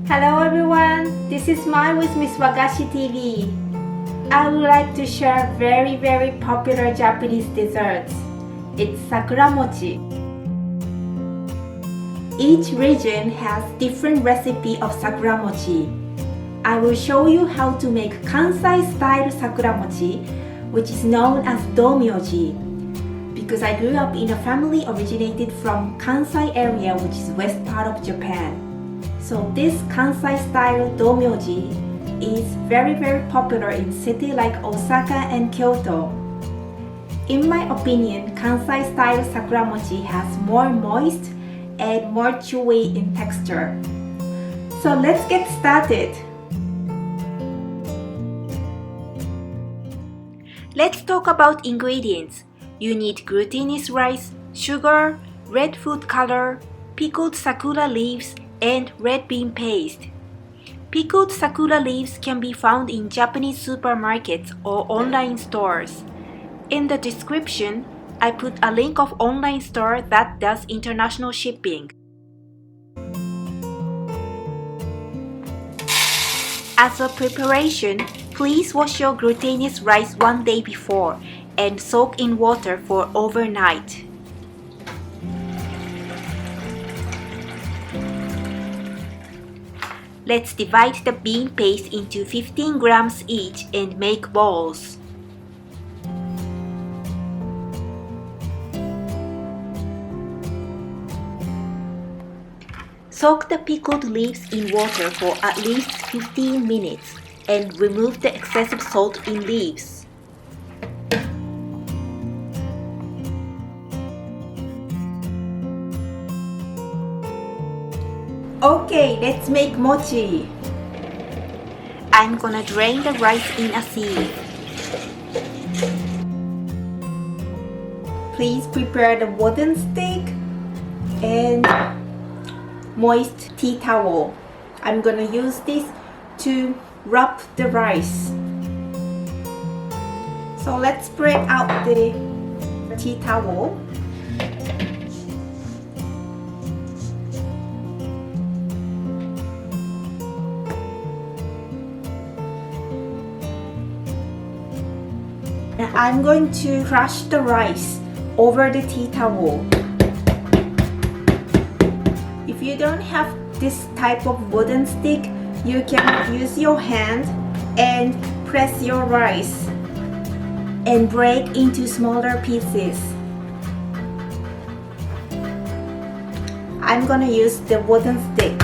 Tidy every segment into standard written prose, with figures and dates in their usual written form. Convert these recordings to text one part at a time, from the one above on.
Hello everyone, this is Mai with Miss Wagashi TV. I would like to share very popular Japanese desserts. It's Sakura Mochi. Each region has different recipe of Sakura Mochi. I will show you how to make Kansai style Sakura Mochi, which is known as domyoji. Because I grew up in a family originated from Kansai area, which is west part of Japan. So this Kansai style domyoji is very popular in cities like Osaka and Kyoto. In my opinion, Kansai style Sakura Mochi has more moist and more chewy in texture. So let's get started. Let's talk about ingredients. You need glutinous rice, sugar, red food color, pickled sakura leaves, and red bean paste. Pickled sakura leaves can be found in Japanese supermarkets or online stores. In the description, I put a link of online store that does international shipping. As a preparation, please wash your glutinous rice one day before and soak in water for overnight. Let's divide the bean paste into 15 grams each and make balls. Soak the pickled leaves in water for at least 15 minutes and remove the excessive salt in leaves. Okay, let's make mochi. I'm gonna drain the rice in a sieve. Please prepare the wooden stick and moist tea towel. I'm gonna use this to rub the rice. So let's spread out the tea towel. And I'm going to crush the rice over the tea towel. If you don't have this type of wooden stick, you can use your hand and press your rice and break into smaller pieces. I'm gonna use the wooden stick.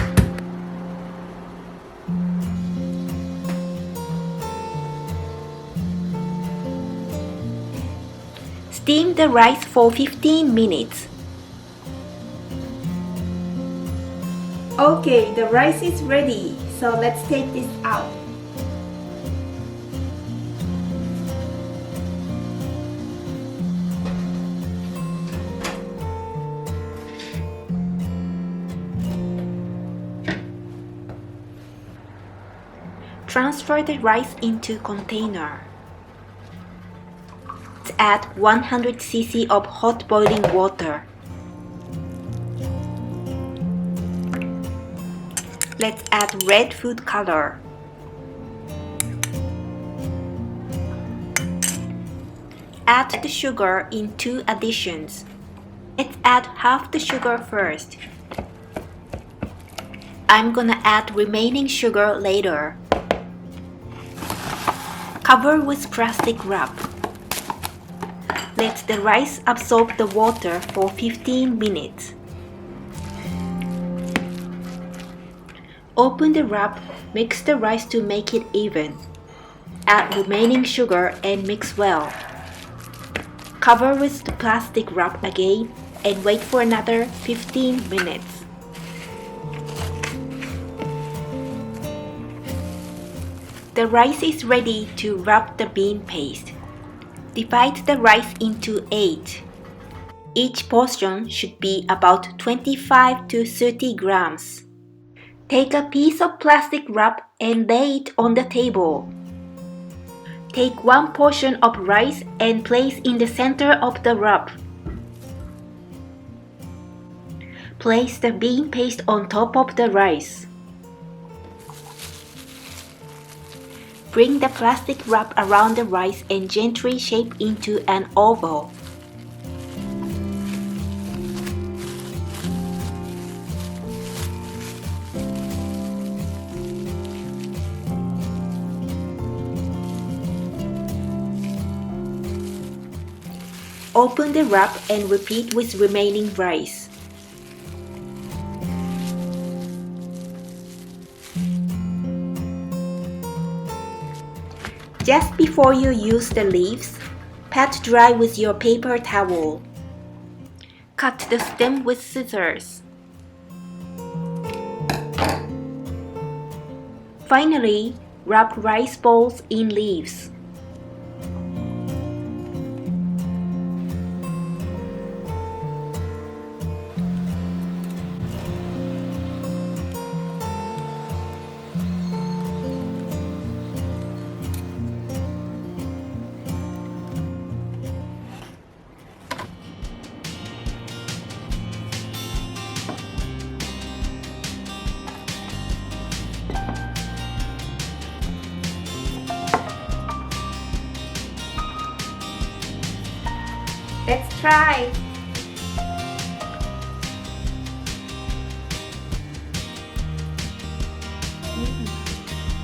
Steam the rice for 15 minutes. Okay, the rice is ready, so let's take this out. Transfer the rice into container. Add 100 cc of hot boiling water. Let's add red food color. Add the sugar in 2 additions. Let's add half the sugar first. I'm gonna add remaining sugar later. Cover with plastic wrap. Let the rice absorb the water for 15 minutes. Open the wrap, mix the rice to make it even. Add remaining sugar and mix well. Cover with the plastic wrap again and wait for another 15 minutes. The rice is ready to wrap the bean paste. Divide the rice into 8. Each portion should be about 25 to 30 grams. Take a piece of plastic wrap and lay it on the table. Take one portion of rice and place in the center of the wrap. Place the bean paste on top of the rice. Bring the plastic wrap around the rice and gently shape into an oval. Open the wrap and repeat with remaining rice. Just before you use the leaves, pat dry with your paper towel. Cut the stem with scissors. Finally, wrap rice balls in leaves. Let's try!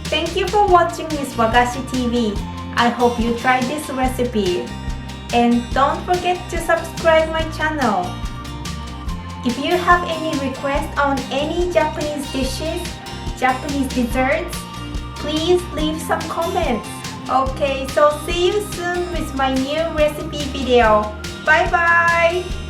Thank you for watching Miss Wagashi TV. I hope you try this recipe. And don't forget to subscribe my channel. If you have any requests on any Japanese dishes, Japanese desserts, please leave some comments. Okay, so see you soon with my new recipe video. Bye bye!